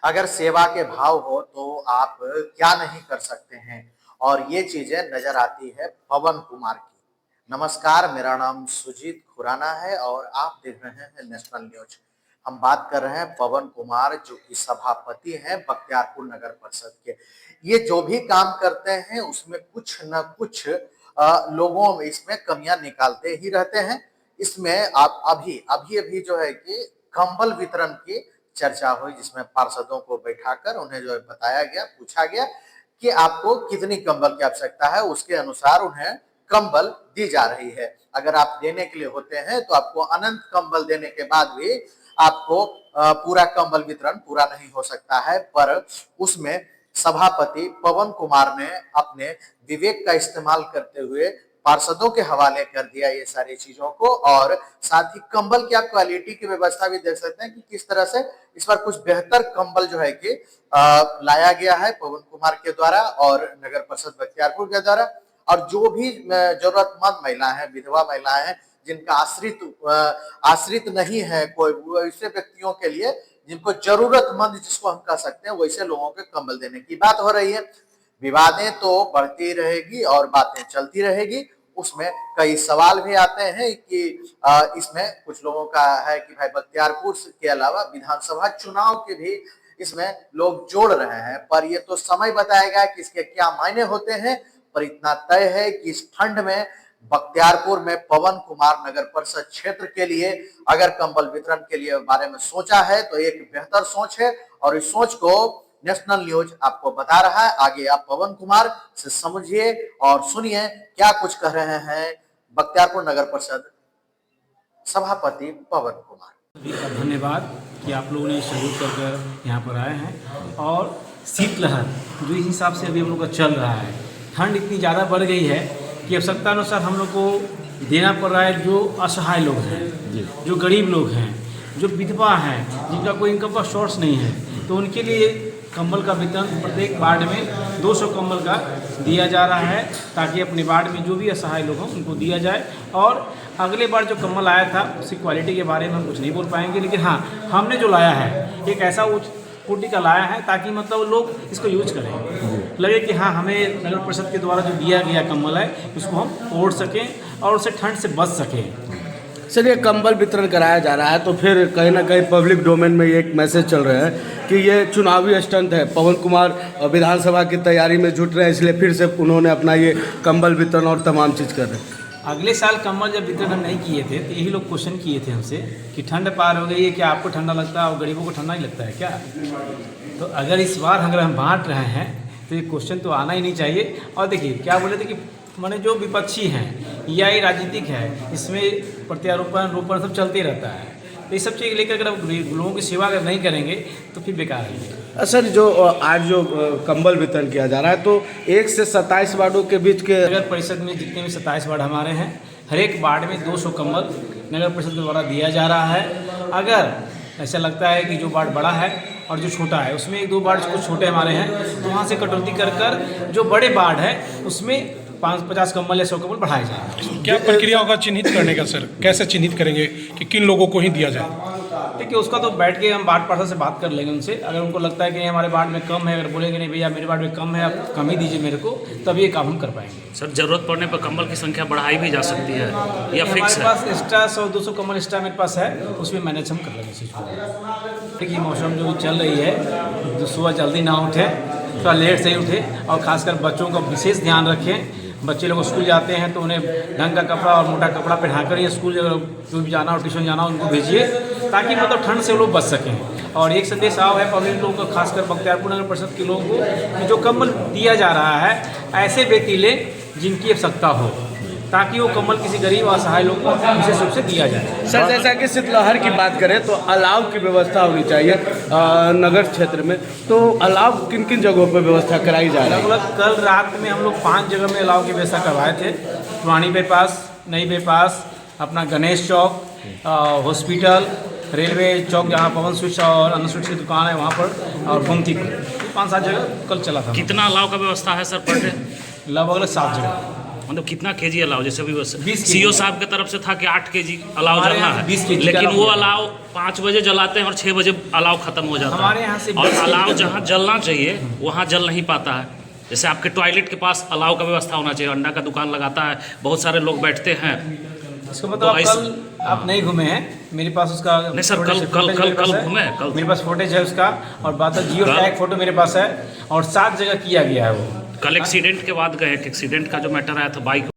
अगर सेवा के भाव हो तो आप क्या नहीं कर सकते हैं। और ये चीजें नजर आती है पवन कुमार की। नमस्कार, मेरा नाम सुजीत खुराना है और आप देख रहे हैं नेशनल न्यूज। हम बात कर रहे हैं पवन कुमार, जो कि सभापति हैं बख्तियारपुर नगर परिषद के। ये जो भी काम करते हैं उसमें कुछ न कुछ लोगों में इसमें कमियां निकालते ही रहते हैं। इसमें आप अभी अभी अभी जो है कि कंबल वितरण की चर्चा हुई, जिसमें पार्षदों को बैठाकर उन्हें जो है बताया गया, पूछा गया कि आपको कितनी कंबल की आवश्यकता है, उसके अनुसार उन्हें कंबल दी जा रही है। अगर आप देने के लिए होते हैं तो आपको अनंत कंबल देने के बाद भी आपको पूरा कंबल वितरण पूरा नहीं हो सकता है। पर उसमें सभापति पवन कुमार ने अपने विवेक का इस्तेमाल करते हुए पार्षदों के हवाले कर दिया ये सारी चीजों को। और साथ ही कंबल की आप क्वालिटी की व्यवस्था भी देख सकते हैं कि किस तरह से इस बार कुछ बेहतर कंबल जो है कि लाया गया है पवन कुमार के द्वारा और नगर परिषद बख्तियारपुर के द्वारा। और जो भी जरूरतमंद महिलाएं हैं, विधवा महिलाएं हैं, जिनका आश्रित नहीं है कोई, ऐसे व्यक्तियों के लिए जिनको जरूरतमंद, जिसको हम कह सकते हैं, वैसे लोगों के कंबल देने की बात हो रही है। विवादें तो बढ़ती रहेगी और बातें चलती रहेगी। उसमें कई सवाल भी आते हैं कि इसमें कुछ लोगों का है कि भाई बख्तियारपुर के अलावा विधानसभा चुनाव के भी इसमें लोग जोड़ रहे हैं। पर ये तो समय बताएगा कि इसके क्या मायने होते हैं। पर इतना तय है कि इस ठंड में बख्तियारपुर में पवन कुमार नगर परिषद क्षेत्र के लिए अगर कंबल वितरण के लिए बारे में सोचा है तो एक बेहतर सोच है। और इस सोच को नेशनल न्यूज आपको बता रहा है। आगे आप पवन कुमार से समझिए और सुनिए क्या कुछ कह रहे हैं बख्तियारपुर नगर परिषद सभापति पवन कुमार। धन्यवाद कि आप लोगों ने सहयोग कर यहाँ पर आए हैं। और शीतलहर जो इस हिसाब से अभी हम लोग का चल रहा है, ठंड इतनी ज़्यादा बढ़ गई है कि आवश्यकता अनुसार हम लोग को देना पड़ रहा है। जो असहाय लोग हैं, जो गरीब लोग हैं, जो विधवा हैं, जिनका कोई इनकम का सोर्स नहीं है, तो उनके लिए कंबल का वितरण प्रत्येक वार्ड में 200 कंबल का दिया जा रहा है, ताकि अपने वार्ड में जो भी असहाय लोग हों उनको दिया जाए। और अगले बार जो कंबल आया था उसकी क्वालिटी के बारे में हम कुछ नहीं बोल पाएंगे, लेकिन हाँ, हमने जो लाया है एक ऐसा उच्च कोटि का लाया है ताकि मतलब लोग इसको यूज करें, लगे कि हाँ, हमें नगर परिषद के द्वारा जो दिया गया कंबल है उसको हम ओढ़ सकें और उससे ठंड से बच सकें। सर, ये कंबल वितरण कराया जा रहा है तो फिर कहीं ना कहीं पब्लिक डोमेन में ये एक मैसेज चल रहा है कि ये चुनावी स्टंट है। पवन कुमार विधानसभा की तैयारी में जुट रहे हैं, इसलिए फिर से उन्होंने अपना ये कंबल वितरण और तमाम चीज़ कर रहे हैं। अगले साल कंबल जब वितरण हम नहीं किए थे तो यही लोग क्वेश्चन किए थे हमसे कि ठंड पार हो गई है, क्या आपको ठंडा लगता है और गरीबों को ठंडा नहीं लगता है क्या? तो अगर इस बार अगर हम बांट रहे हैं तो ये क्वेश्चन तो आना ही नहीं चाहिए। और देखिए क्या बोले थे कि माने जो विपक्षी हैं या ये राजनीतिक है, इसमें प्रत्यारोपण रोपण सब चलते रहता है। तो ये सब चीज़ लेकर अगर लोगों की सेवा अगर नहीं करेंगे तो फिर बेकार है। सर, जो आज जो कंबल वितरण किया जा रहा है तो 1 से 27 वार्डों के बीच के नगर परिषद में जितने भी 27 वार्ड हमारे हैं, हर एक वार्ड में 200 कंबल नगर परिषद के द्वारा दिया जा रहा है। अगर ऐसा लगता है कि जो वार्ड बड़ा है और जो छोटा है उसमें 1-2 वार्ड कुछ छोटे हमारे हैं, तो वहाँ से कटौती कर जो बड़े वार्ड है उसमें 50 कंबल या 100 कंबल बढ़ाए जाए। क्या प्रक्रिया होगा चिन्हित करने का सर? कैसे चिन्हित करेंगे कि किन लोगों को ही दिया जाए? देखिए उसका तो बैठ के हम वार्ड पार्षद से बात कर लेंगे उनसे। अगर उनको लगता है कि हमारे वार्ड में कम है, अगर बोलेंगे नहीं भैया मेरे वार्ड में कम है, आप कम ही दीजिए मेरे को, तब ये काम हम कर पाएंगे। सर, जरूरत पड़ने पर कंबल की संख्या बढ़ाई भी जा सकती है या फिक्स है? हमारे पास एक्स्ट्रा 100-200 कंबल एक्स्ट्रा मेरे पास है, उसमें मैनेज हम कर लेंगे चीज़ को। देखिए मौसम जो चल रही है, तो सुबह जल्दी ना उठे, थोड़ा लेट से ही उठे और खासकर बच्चों का विशेष ध्यान रखें। बच्चे लोग स्कूल जाते हैं तो उन्हें ढंग का कपड़ा और मोटा कपड़ा पहनाकर ही स्कूल जो भी जाना और ट्यूशन जाना उनको भेजिए, ताकि मतलब ठंड से वो लोग बच सकें। और एक संदेश आओ है पब्लिक लोगों को, खासकर बख्तियारपुर नगर परिषद के लोगों को, कि जो कंबल दिया जा रहा है ऐसे व्यक्ति लें जिनकी आवश्यकता हो, ताकि वो कंबल किसी गरीब और असहाय लोग को विशेष रूप से दिया जाए। सर, जैसा कि शीतलहर की बात करें तो अलाव की व्यवस्था होनी चाहिए नगर क्षेत्र में, तो अलाव किन किन जगहों पर व्यवस्था कराई जा रही है? लगभग कल रात में हम लोग 5 जगह में अलाव की व्यवस्था करवाए थे। पुरानी बाईपास, नई बाईपास, अपना गणेश चौक, हॉस्पिटल, रेलवे चौक जहाँ पवन स्वीट्स और अन्न स्वीट्स की दुकान है वहाँ पर, और गोमती पर 5-7 जगह कल चला था। कितना अलाव का व्यवस्था है सर पर डे? लगभग 7 जगह। मतलब कितना केजी अलाउ, जैसे अभी 20 kg सीओ साहब की तरफ से था कि 8 केजी अलाउ हमारे जलना यहाँ है, 20 kg का लेकिन अलाउ वो है। अलाउ 5 बजे जलाते हैं और 6 बजे अलाउ खत्म हो जाता हमारे है। यहाँ से और 20 kg अलाउ का जहाँ जलना चाहिए वहाँ जल नहीं पाता है। जैसे आपके टॉयलेट के पास अलाउ का व्यवस्था होना चाहिए, अंडा का दुकान लगाता है, बहुत सारे लोग बैठते हैं। इसका मतलब तो आप ऐसे- कल आप नहीं घूमे हैं, मेरे पास उसका नहीं सर, footage- कल footage मेरे पास है। घूमे, कल। मेरे पास फुटेज है उसका, और बात है जियो कल- टैग फोटो मेरे पास है, और 7 जगह किया गया है वो। कल एक्सीडेंट के बाद गए, एक्सीडेंट का जो मैटर आया था बाइक